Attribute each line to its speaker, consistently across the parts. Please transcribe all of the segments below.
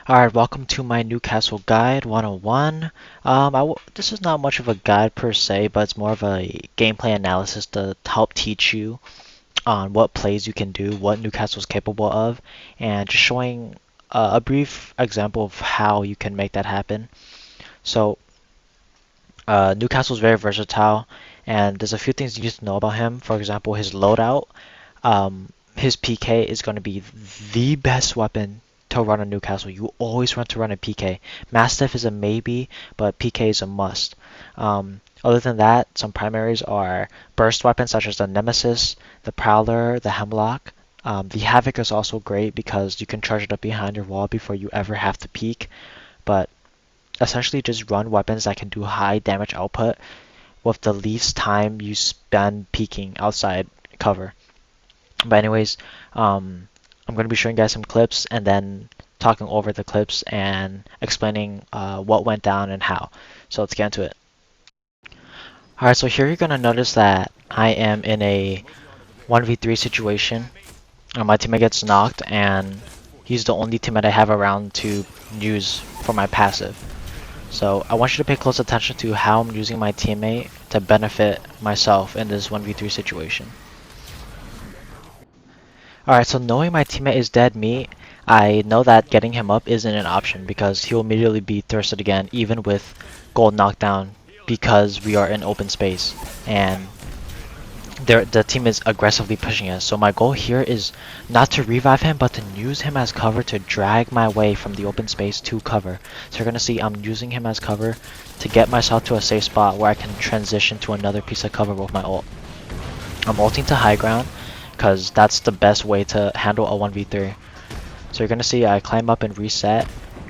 Speaker 1: Alright, welcome to my Newcastle Guide 101. This is not much of a guide per se, but it's more of a gameplay analysis to help teach you on what plays you can do, what Newcastle is capable of, and just showing a brief example of how you can make that happen. So, Newcastle is very versatile, and there's a few things you need to know about him. For example, his loadout. His PK is going to be the best weapon to run on Newcastle. You always want to run a PK. Mastiff is a maybe, but PK is a must. Other than that, some primaries are burst weapons such as the Nemesis, the Prowler, the Hemlock. The Havoc is also great because you can charge it up behind your wall before you ever have to peek. But essentially just run weapons that can do high damage output with the least time you spend peeking outside cover. But anyways, I'm going to be showing you guys some clips and then talking over the clips and explaining what went down and how. So let's get into it. Alright, so here you're going to notice that I am in a 1v3 situation. My teammate gets knocked and he's the only teammate I have around to use for my passive. So I want you to pay close attention to how I'm using my teammate to benefit myself in this 1v3 situation. Alright, so knowing my teammate is dead meat, I know that getting him up isn't an option because he'll immediately be thirsted again, even with gold knockdown, because we are in open space and the team is aggressively pushing us. So my goal here is not to revive him, but to use him as cover to drag my way from the open space to cover. So you're gonna see I'm using him as cover to get myself to a safe spot where I can transition to another piece of cover with my ult. I'm ulting to high ground because that's the best way to handle a 1v3. So you're gonna see I climb up and reset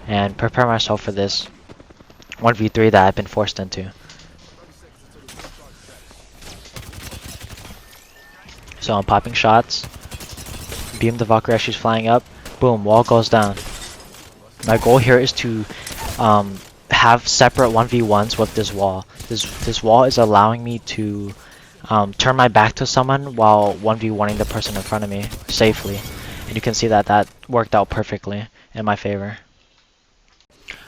Speaker 1: and prepare myself for this 1v3 that I've been forced into. So I'm popping shots, beam the Valkyrie as she's flying up, boom, wall goes down. My goal here is to have separate 1v1s with this wall. This wall is allowing me to turn my back to someone while 1v1ing the person in front of me safely. And you can see that that worked out perfectly in my favor.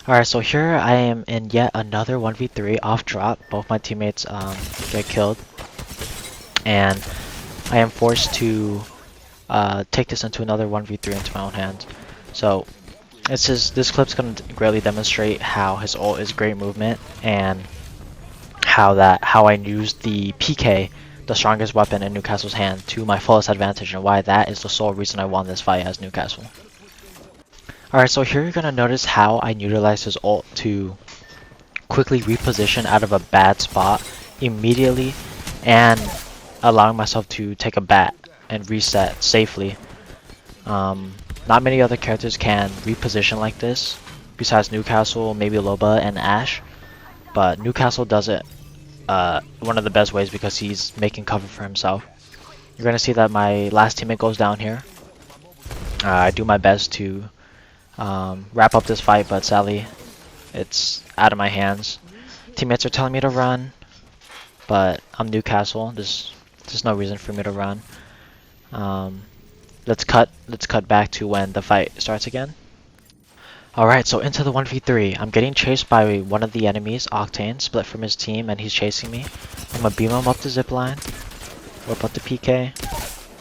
Speaker 1: Alright, so here I am in yet another 1v3 off drop. Both my teammates get killed. And I am forced to take this into another 1v3 into my own hands. So this clip's going to greatly demonstrate how his ult is great movement and how I used the PK, the strongest weapon in Newcastle's hand, to my fullest advantage, and why that is the sole reason I won this fight as Newcastle. Alright, so here you're gonna notice how I utilized his ult to quickly reposition out of a bad spot immediately and allowing myself to take a bat and reset safely. Not many other characters can reposition like this besides Newcastle, maybe Loba and Ashe, but Newcastle does it one of the best ways because he's making cover for himself. You're gonna see that my last teammate goes down here. I do my best to wrap up this fight, but sadly it's out of my hands. Teammates are telling me to run, but I'm Newcastle. There's no reason for me to run. Let's cut back to when the fight starts again. Alright, so into the 1v3. I'm getting chased by one of the enemies, Octane, split from his team, and he's chasing me. I'm gonna beam him up the zipline, whip up the PK,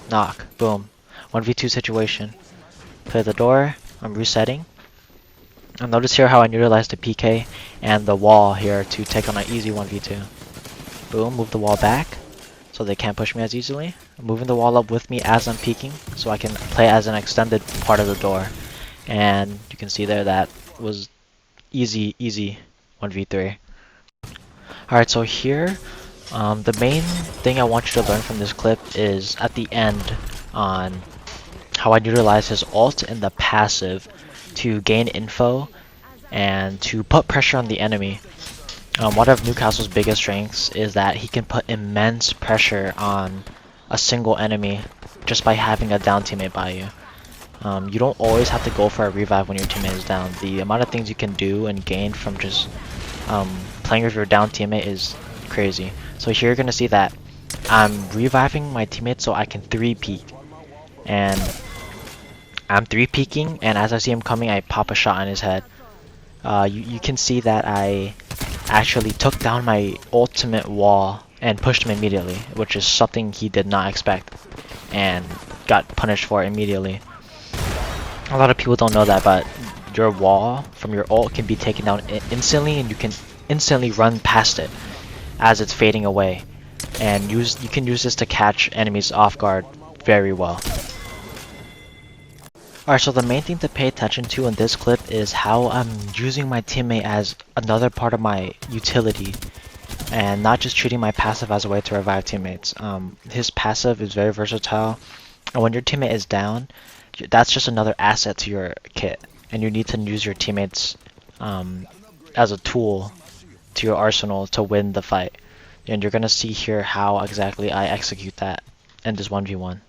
Speaker 1: knock, boom. 1v2 situation. Clear the door, I'm resetting. And notice here how I utilized the PK and the wall here to take on an easy 1v2. Boom, move the wall back so they can't push me as easily. I'm moving the wall up with me as I'm peeking so I can play as an extended part of the door. And you can see there that was easy 1v3. Alright, so here the main thing I want you to learn from this clip is at the end on how I utilize his ult in the passive to gain info and to put pressure on the enemy. One of Newcastle's biggest strengths is that he can put immense pressure on a single enemy just by having a down teammate by you. You don't always have to go for a revive when your teammate is down. The amount of things you can do and gain from just playing with your down teammate is crazy. So here you're going to see that I'm reviving my teammate so I can 3-peek. And I'm 3-peeking, and as I see him coming, I pop a shot on his head. You can see that I actually took down my ultimate wall and pushed him immediately, which is something he did not expect, and got punished for immediately. A lot of people don't know that, but your wall from your ult can be taken down instantly, and you can instantly run past it as it's fading away, and you can use this to catch enemies off guard very well. Alright, so the main thing to pay attention to in this clip is how I'm using my teammate as another part of my utility, and not just treating my passive as a way to revive teammates. His passive is very versatile, and when your teammate is down, that's just another asset to your kit, and you need to use your teammates as a tool to your arsenal to win the fight. And you're gonna see here how exactly I execute that in this 1v1.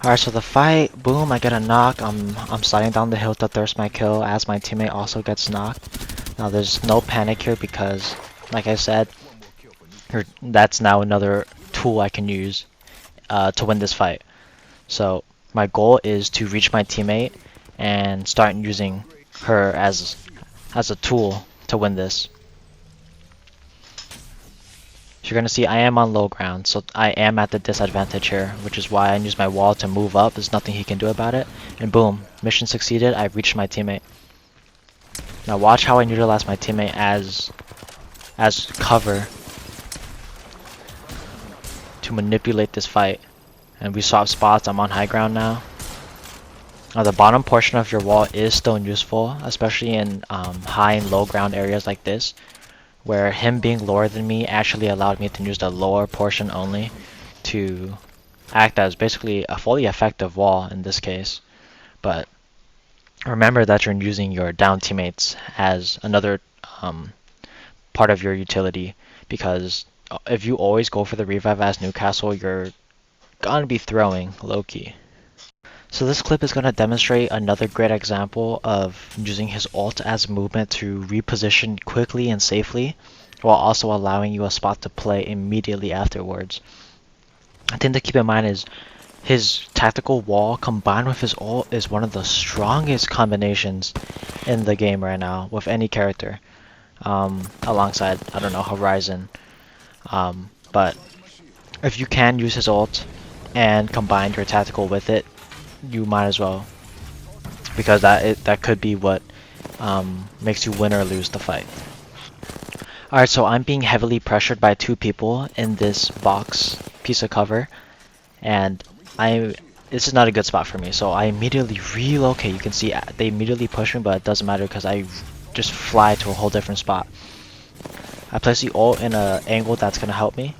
Speaker 1: Alright, so the fight, boom, I get a knock. I'm sliding down the hill to thirst my kill as my teammate also gets knocked. Now there's no panic here because, like I said, that's now another tool I can use to win this fight. So my goal is to reach my teammate and start using her as a tool to win this. You're gonna see I am on low ground, so I am at the disadvantage here, which is why I use my wall to move up. There's nothing he can do about it. And boom, mission succeeded. I reached my teammate. Now watch how I utilize my teammate as cover to manipulate this fight. And we swap spots. I'm on high ground now. Now the bottom portion of your wall is still useful, especially in high and low ground areas like this, where him being lower than me actually allowed me to use the lower portion only to act as basically a fully effective wall in this case. But remember that you're using your down teammates as another part of your utility, because if you always go for the revive as Newcastle, you're gonna be throwing low-key. So this clip is going to demonstrate another great example of using his ult as movement to reposition quickly and safely, while also allowing you a spot to play immediately afterwards. The thing to keep in mind is his tactical wall combined with his ult is one of the strongest combinations in the game right now with any character, alongside, I don't know, Horizon. But if you can use his ult and combine your tactical with it, you might as well, because that could be what makes you win or lose the fight. Alright, so I'm being heavily pressured by two people in this box piece of cover, and this is not a good spot for me, so I immediately relocate. You can see they immediately push me, but it doesn't matter because I just fly to a whole different spot. I place the ult in an angle that's going to help me,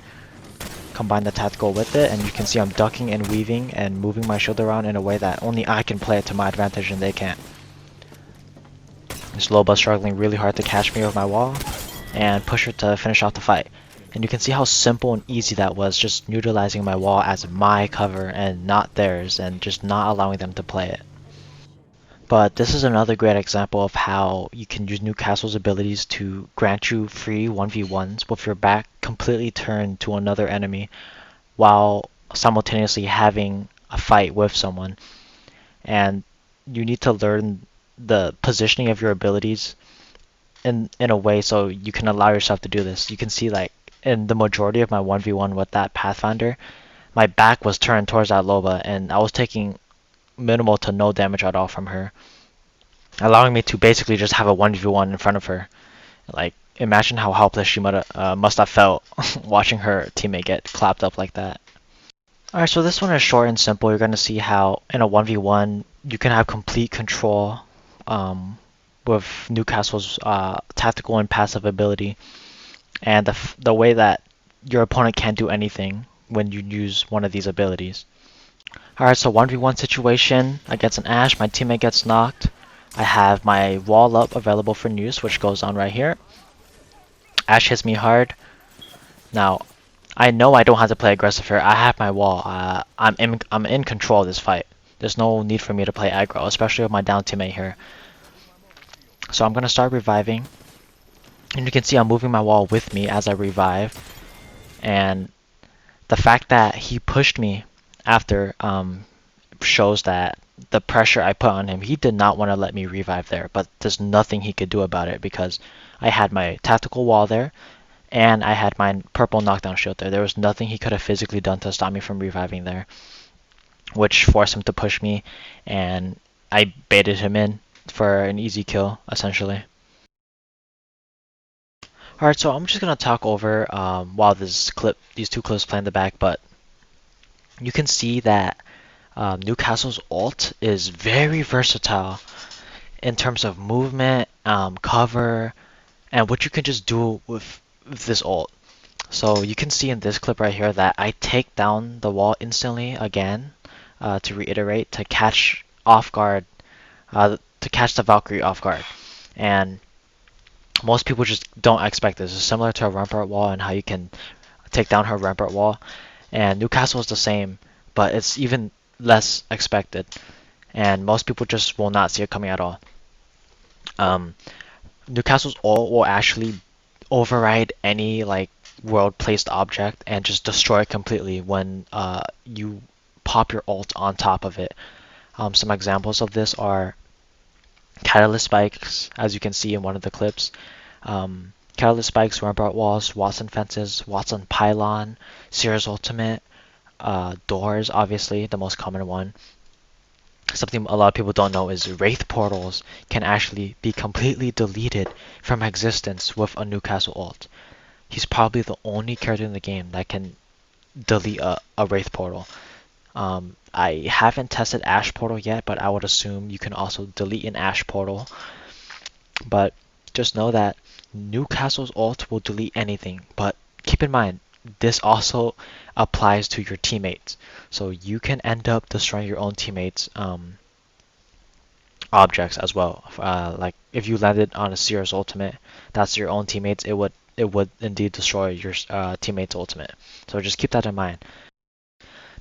Speaker 1: combine the tactical with it, and you can see I'm ducking and weaving and moving my shield around in a way that only I can play it to my advantage and they can't. This Loba struggling really hard to catch me with my wall and push her to finish off the fight. And you can see how simple and easy that was, just utilizing my wall as my cover and not theirs, and just not allowing them to play it. But this is another great example of how you can use Newcastle's abilities to grant you free 1v1s with your back completely turned to another enemy while simultaneously having a fight with someone. And you need to learn the positioning of your abilities in a way so you can allow yourself to do this. You can see, like, in the majority of my 1v1 with that Pathfinder, my back was turned towards that Loba and I was taking minimal to no damage at all from her, allowing me to basically just have a 1v1 in front of her. Like, imagine how helpless she must have felt watching her teammate get clapped up like that. Alright, so this one is short and simple. You're going to see how in a 1v1 you can have complete control with Newcastle's tactical and passive ability, and the way that your opponent can't do anything when you use one of these abilities. Alright, so 1v1 situation against an Ashe. My teammate gets knocked. I have my wall up available for use, which goes on right here. Ashe hits me hard. Now, I know I don't have to play aggressive here. I have my wall. I'm in control of this fight. There's no need for me to play aggro, especially with my down teammate here. So I'm gonna start reviving, and you can see I'm moving my wall with me as I revive. And the fact that he pushed me after shows that the pressure I put on him, he did not want to let me revive there, but there's nothing he could do about it because I had my tactical wall there and I had my purple knockdown shield there. There was nothing he could have physically done to stop me from reviving there, which forced him to push me, and I baited him in for an easy kill, essentially. Alright, so I'm just gonna talk over while these two clips play in the back, but you can see that Newcastle's ult is very versatile in terms of movement, cover, and what you can just do with this ult. So you can see in this clip right here that I take down the wall instantly again, to reiterate, to catch off guard, to catch the Valkyrie off guard. And most people just don't expect this. It's similar to a Rampart wall and how you can take down her Rampart wall. And Newcastle is the same, but it's even less expected. And most people just will not see it coming at all. Newcastle's ult will actually override any like world placed object and just destroy it completely when you pop your ult on top of it. Some examples of this are Catalyst Spikes, as you can see in one of the clips. Catalyst Spikes, Rampart Walls, Watson Fences, Watson Pylon, Sears Ultimate, Doors, obviously, the most common one. Something a lot of people don't know is Wraith Portals can actually be completely deleted from existence with a Newcastle ult. He's probably the only character in the game that can delete a Wraith Portal. I haven't tested Ash Portal yet, but I would assume you can also delete an Ash Portal. But just know that Newcastle's ult will delete anything, but keep in mind, this also applies to your teammates. So you can end up destroying your own teammates' objects as well. Like if you landed on a Sears ultimate, that's your own teammates. It would indeed destroy your teammates' ultimate. So just keep that in mind.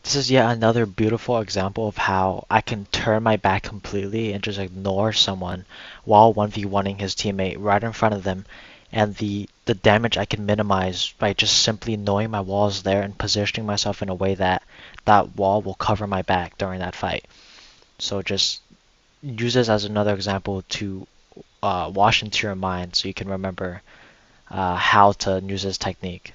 Speaker 1: This is yet another beautiful example of how I can turn my back completely and just ignore someone while 1v1ing his teammate right in front of them, and the damage I can minimize by just simply knowing my wall is there and positioning myself in a way that that wall will cover my back during that fight. So just use this as another example to wash into your mind so you can remember how to use this technique.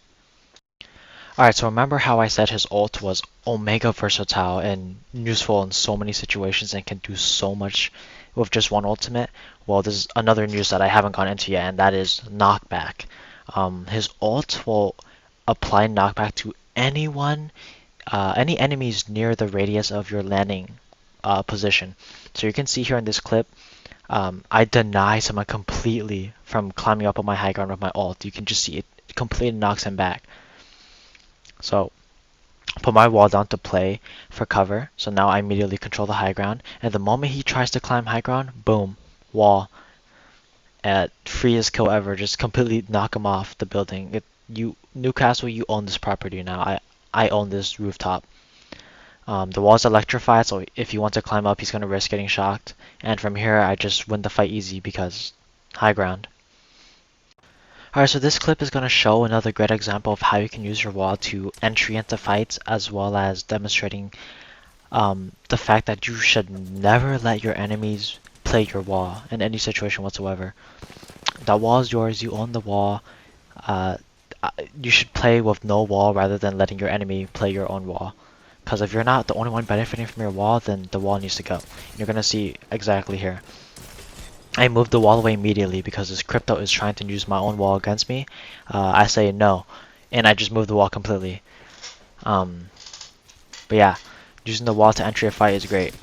Speaker 1: Alright, so remember how I said his ult was omega versatile and useful in so many situations and can do so much with just one ultimate? Well, there's another news that I haven't gone into yet, and that is knockback. His ult will apply knockback to anyone, any enemies near the radius of your landing position. So you can see here in this clip, I deny someone completely from climbing up on my high ground with my ult. You can just see it completely knocks him back. So put my wall down to play for cover. So now I immediately control the high ground. And the moment he tries to climb high ground, boom, wall. At freest kill ever, just completely knock him off the building. Newcastle, you own this property now. I own this rooftop. The wall's electrified, so if you want to climb up, he's gonna risk getting shocked. And from here, I just win the fight easy because high ground. Alright, so this clip is going to show another great example of how you can use your wall to entry into fights, as well as demonstrating the fact that you should never let your enemies play your wall in any situation whatsoever. That wall is yours, you own the wall. You should play with no wall rather than letting your enemy play your own wall. Because if you're not the only one benefiting from your wall, then the wall needs to go. You're going to see exactly here. I moved the wall away immediately because this crypto is trying to use my own wall against me. I say no, and I just move the wall completely. But yeah, using the wall to enter a fight is great.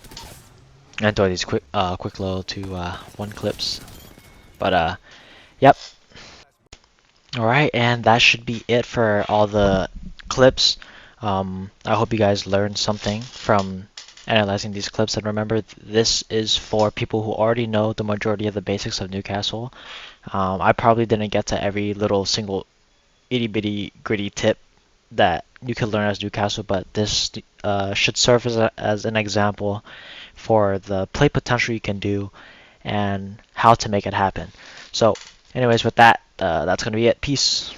Speaker 1: I enjoy these quick little 2-1 clips. But yep. Alright, and that should be it for all the clips. I hope you guys learned something from analyzing these clips, and remember, this is for people who already know the majority of the basics of Newcastle. I probably didn't get to every little single itty bitty gritty tip that you could learn as Newcastle, but this should serve as an example for the play potential you can do and how to make it happen. So anyways, with that, that's gonna be it. Peace.